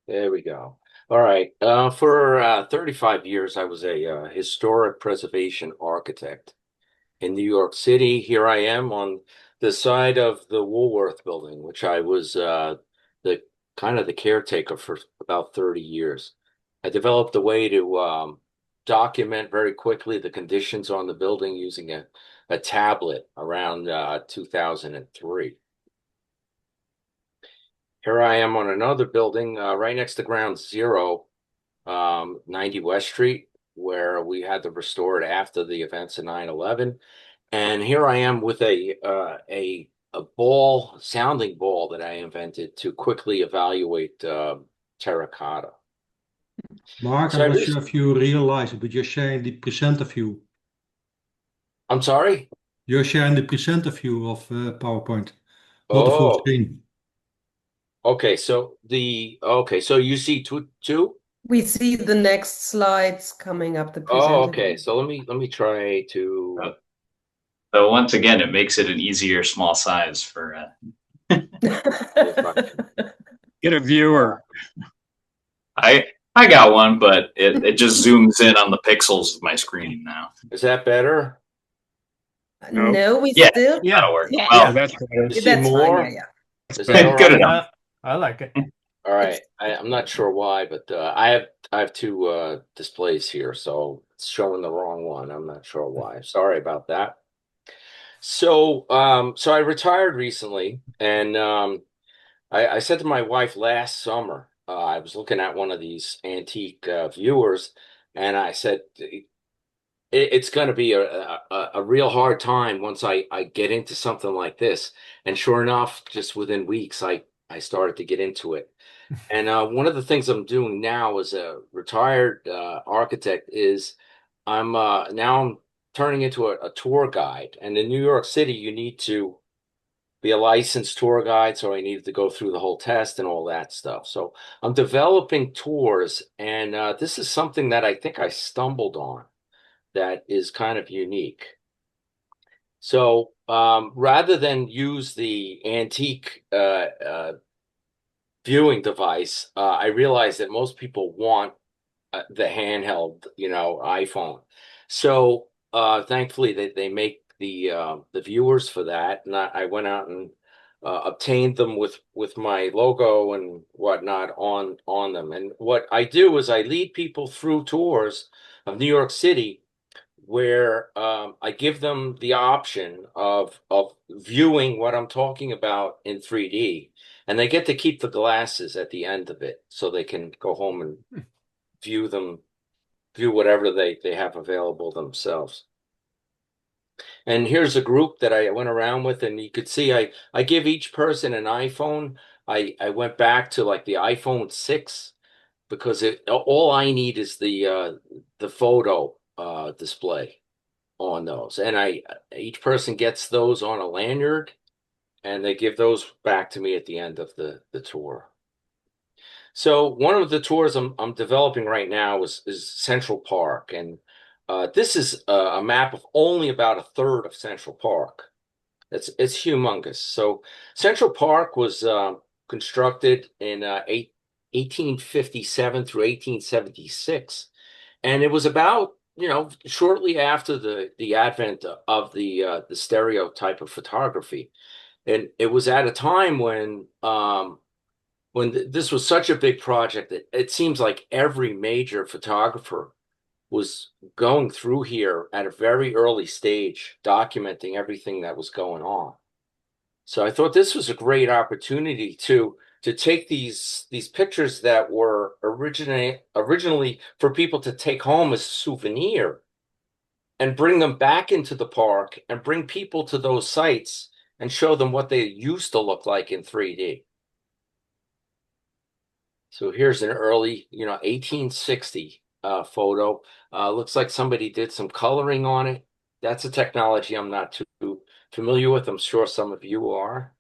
There we go. All right. For 35 years, I was a historic preservation architect in New York City. Here I am on the side of the Woolworth building, which I was the kind of the caretaker for about 30 years. I developed a way to document very quickly the conditions on the building using a tablet around 2003. Here I am on another building right next to Ground Zero, 90 West Street, where we had to restore it after the events of 9/11. And here I am with a ball, sounding ball that I invented to quickly evaluate terracotta. Mark, So I'm I not re sure if you realize it, but you're sharing the presenter view. I'm sorry. You're sharing the presenter view of PowerPoint, not the full Oh, screen. okay. So you see two? We see the next slides coming up, the Oh, presenter okay. view. So let me try Uh, to. So once again, it makes it an easier small size for If I can. Get a viewer. I I got one, but it just zooms in on the pixels of my screen now. Is that better? No. No, we Yeah, still, Yeah. that'll work. yeah, Yeah, Well, that's better. You see that's fine. Yeah, more? yeah. That's Is that better. all good right? enough. I like it. All right. It's I'm not sure why, but I have two displays here, so it's showing the wrong one. I'm not sure why. Sorry about that. So I retired recently, and I said to my wife last summer, I was looking at one of these antique viewers, and I said, it's going to be a real hard time once I get into something like this. And sure enough, just within weeks, I started to get into it. And one of the things I'm doing now as a retired architect is I'm turning into a tour guide. And in New York City, you need to be a licensed tour guide, so I needed to go through the whole test and all that stuff. So I'm developing tours, and this is something that I think I stumbled on that is kind of unique. So rather than use the antique viewing device, I realized that most people want the handheld, iPhone. So thankfully, they make the viewers for that, and I went out and obtained them with my logo and whatnot on them. And what I do is I lead people through tours of New York City where I give them the option of viewing what I'm talking about in 3D, and they get to keep the glasses at the end of it, so they can go home and view them, view whatever they have available themselves. And here's a group that I went around with, and you could see I give each person an iPhone. I went back to like the iPhone 6 because all I need is the photo display on those. And I each person gets those on a lanyard, and they give those back to me at the end of the tour. So one of the tours I'm developing right now is Central Park, and this is a map of only about a third of Central Park. It's humongous. So Central Park was constructed in 1857 through 1876, and it was about shortly after the advent of the stereotype of photography, and it was at a time when this was such a big project that it seems like every major photographer was going through here at a very early stage, documenting everything that was going on. So I thought this was a great opportunity to take these pictures that were originally for people to take home as a souvenir and bring them back into the park and bring people to those sites and show them what they used to look like in 3D. So here's an early, 1860 photo. Looks like somebody did some coloring on it. That's a technology I'm not too familiar with. I'm sure some of you are.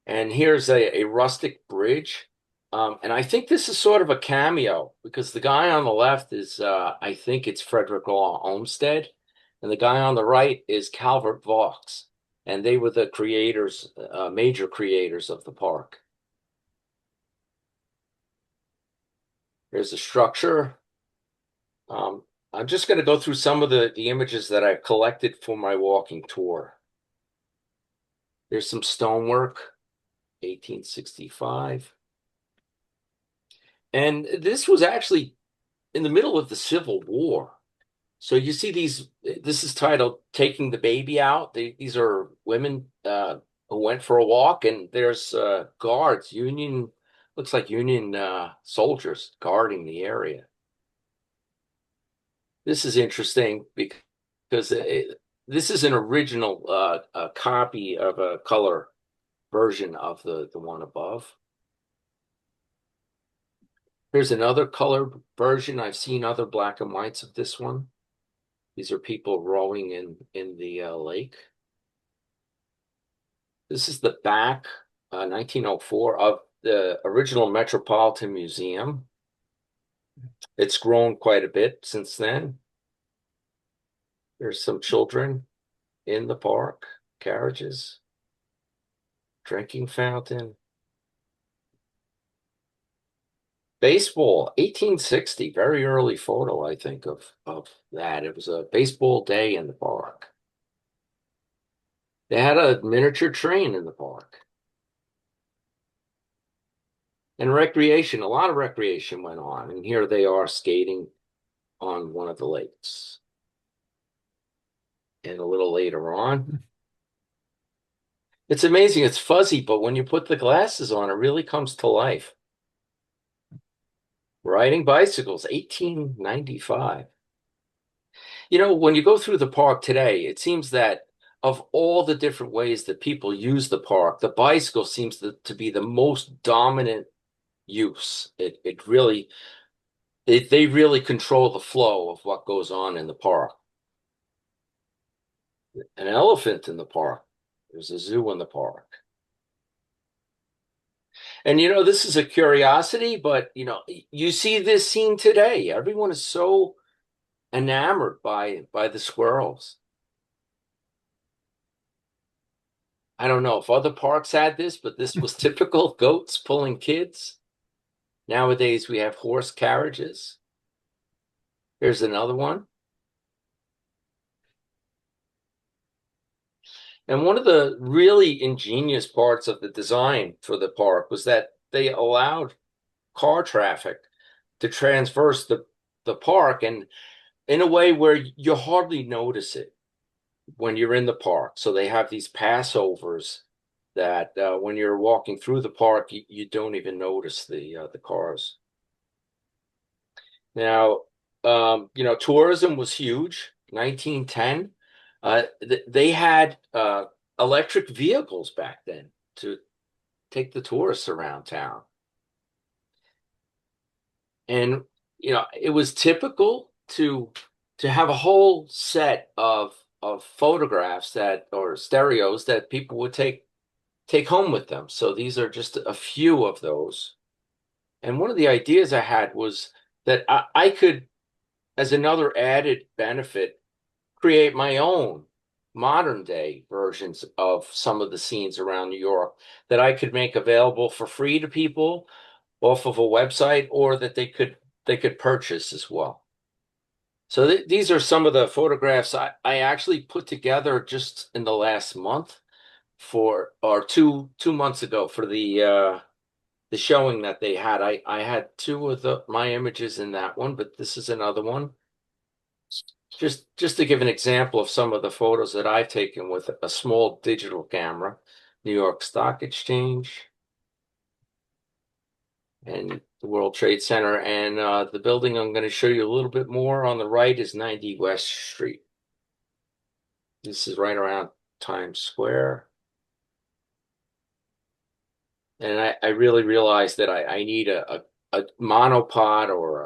And here's a rustic bridge. And I think this is sort of a cameo because the guy on the left is, I think it's Frederick Law Olmsted, and the guy on the right is Calvert Vaux. And they were the creators, major creators of the park. There's the structure. I'm just going to go through some of the images that I've collected for my walking tour. There's some stonework, 1865. And this was actually in the middle of the Civil War. So you see this is titled Taking the Baby Out. These are women who went for a walk, and there's guards, looks like Union soldiers guarding the area. This is interesting because this is an original copy of a color version of the one above. Here's another color version. I've seen other black and whites of this one. These are people rowing in the lake. This is the back, 1904, of the original Metropolitan Museum. It's grown quite a bit since then. There's some children in the park, carriages, drinking fountain. Baseball, 1860, very early photo, I think, of that. It was a baseball day in the park. They had a miniature train in the park. And recreation, a lot of recreation went on. And here they are skating on one of the lakes. And a little later on, it's amazing. It's fuzzy, but when you put the glasses on, it really comes to life. Riding bicycles, 1895. You know, when you go through the park today, it seems that of all the different ways that people use the park, the bicycle seems to be the most dominant use. They really control the flow of what goes on in the park. An elephant in the park. There's a zoo in the park. And you know, this is a curiosity, but you know, you see this scene today. Everyone is so enamored by the squirrels. I don't know if other parks had this, but this was typical. Goats pulling kids. Nowadays we have horse carriages. Here's another one. And one of the really ingenious parts of the design for the park was that they allowed car traffic to traverse the park, and in a way where you hardly notice it when you're in the park. So they have these passovers that when you're walking through the park, you don't even notice the cars. Now, you know, tourism was huge. 1910, they had electric vehicles back then to take the tourists around town. And, you know, it was typical to have a whole set of photographs or stereos that people would take home with them. So these are just a few of those. And one of the ideas I had was that I could, as another added benefit, create my own modern day versions of some of the scenes around New York that I could make available for free to people off of a website, or that they could purchase as well. So these are some of the photographs I actually put together just in the last month or two months ago for the showing that they had. I had two of my images in that one, but this is another one. Just to give an example of some of the photos that I've taken with a small digital camera. New York Stock Exchange and the World Trade Center. And the building I'm going to show you a little bit more on the right is 90 West Street. This is right around Times Square. And I really realized that I need a monopod or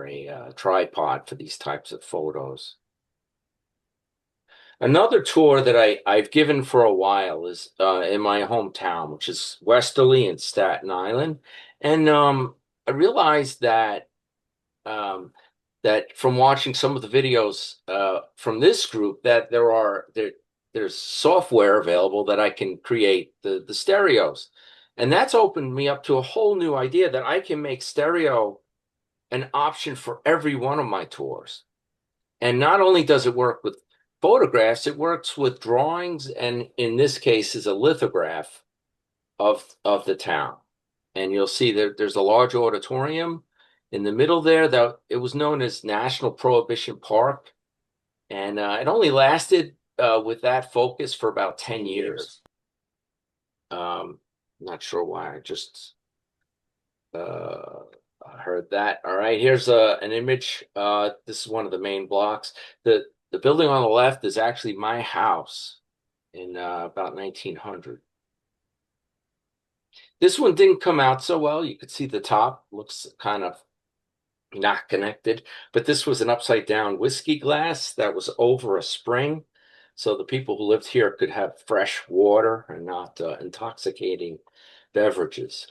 a tripod for these types of photos. Another tour that I've given for a while is in my hometown, which is Westerly in Staten Island. And I realized that that from watching some of the videos from this group, that there's software available that I can create the stereos. And that's opened me up to a whole new idea that I can make stereo an option for every one of my tours. And not only does it work with photographs, it works with drawings, and in this case is a lithograph of the town. And you'll see that there's a large auditorium in the middle there that it was known as National Prohibition Park. And it only lasted with that focus for about 10 years. Not sure why. I just heard that. All right, here's an image. This is one of the main blocks. The building on the left is actually my house in about 1900. This one didn't come out so well. You could see the top looks kind of not connected, but this was an upside down whiskey glass that was over a spring. So the people who lived here could have fresh water and not intoxicating beverages.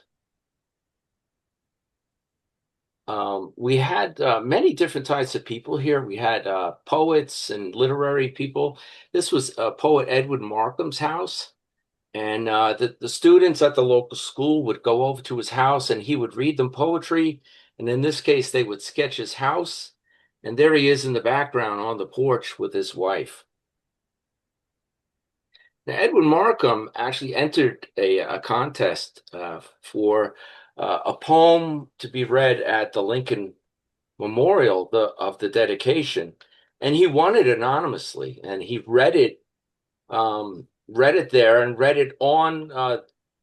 We had many different types of people here. We had poets and literary people. This was poet Edward Markham's house. And the students at the local school would go over to his house and he would read them poetry. And in this case, they would sketch his house. And there he is in the background on the porch with his wife. Now, Edward Markham actually entered a contest for a poem to be read at the Lincoln Memorial of the dedication. And he won it anonymously. And he read it there and read it on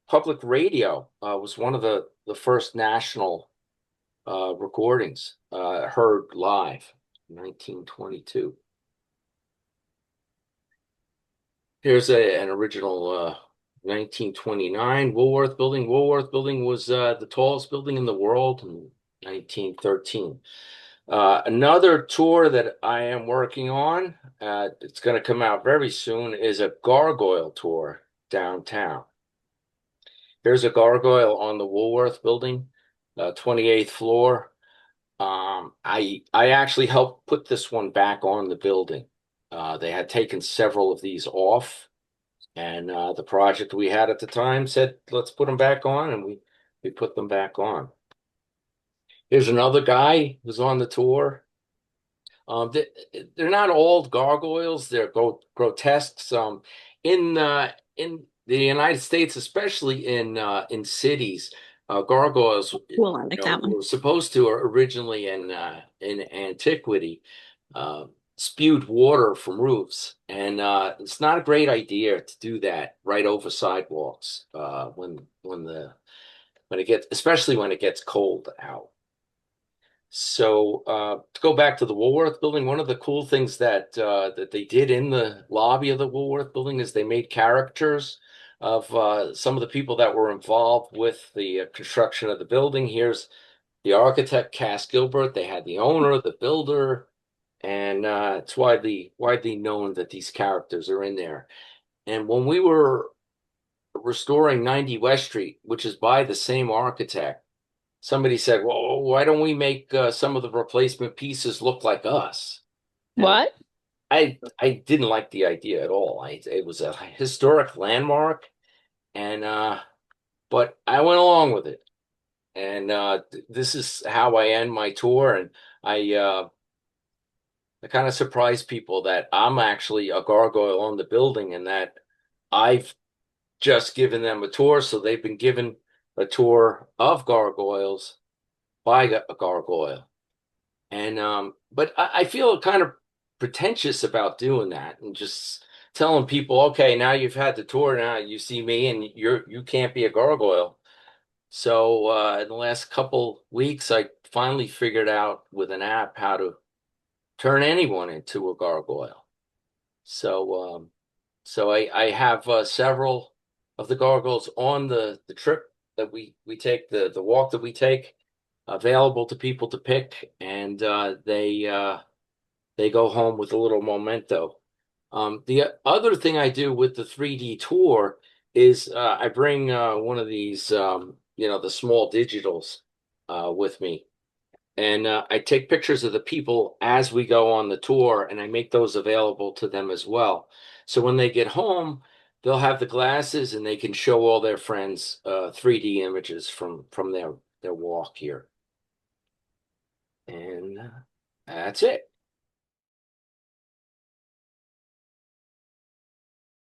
public radio. Was one of the first national recordings heard live in 1922. Here's an original 1929 Woolworth Building. Woolworth Building was the tallest building in the world in 1913. Another tour that I am working on, it's going to come out very soon, is a gargoyle tour downtown. There's a gargoyle on the Woolworth Building, 28th floor. I actually helped put this one back on the building. They had taken several of these off, and the project we had at the time said, let's put them back on, and we put them back on. Here's another guy who's on the tour. They're not all gargoyles; they're grotesques. In the United States, especially in cities, gargoyles, Cool, I like that one. were supposed to originally in antiquity spewed water from roofs, and it's not a great idea to do that right over sidewalks when it gets, especially when it gets cold out. So to go back to the Woolworth Building, one of the cool things that they did in the lobby of the Woolworth Building is they made caricatures of some of the people that were involved with the construction of the building. Here's the architect, Cass Gilbert. They had the owner, the builder, and it's widely known that these characters are in there. And when we were restoring 90 West Street, which is by the same architect, somebody said, well, why don't we make some of the replacement pieces look like us? And What? I didn't like the idea at all. It was a historic landmark, and but I went along with it. And this is how I end my tour. And I kind of surprise people that I'm actually a gargoyle on the building and that I've just given them a tour. So they've been given a tour of gargoyles by a gargoyle. And but I feel kind of pretentious about doing that and just telling people, okay, now you've had the tour, now you see me and you can't be a gargoyle. So in the last couple weeks, I finally figured out with an app how to turn anyone into a gargoyle. So I have several of the gargoyles on the trip that we take, the walk that we take, available to people to pick, and they go home with a little memento. The other thing I do with the 3D tour is I bring one of these, the small digitals with me. And I take pictures of the people as we go on the tour, and I make those available to them as well. So when they get home, they'll have the glasses and they can show all their friends 3D images from their walk here. That's it.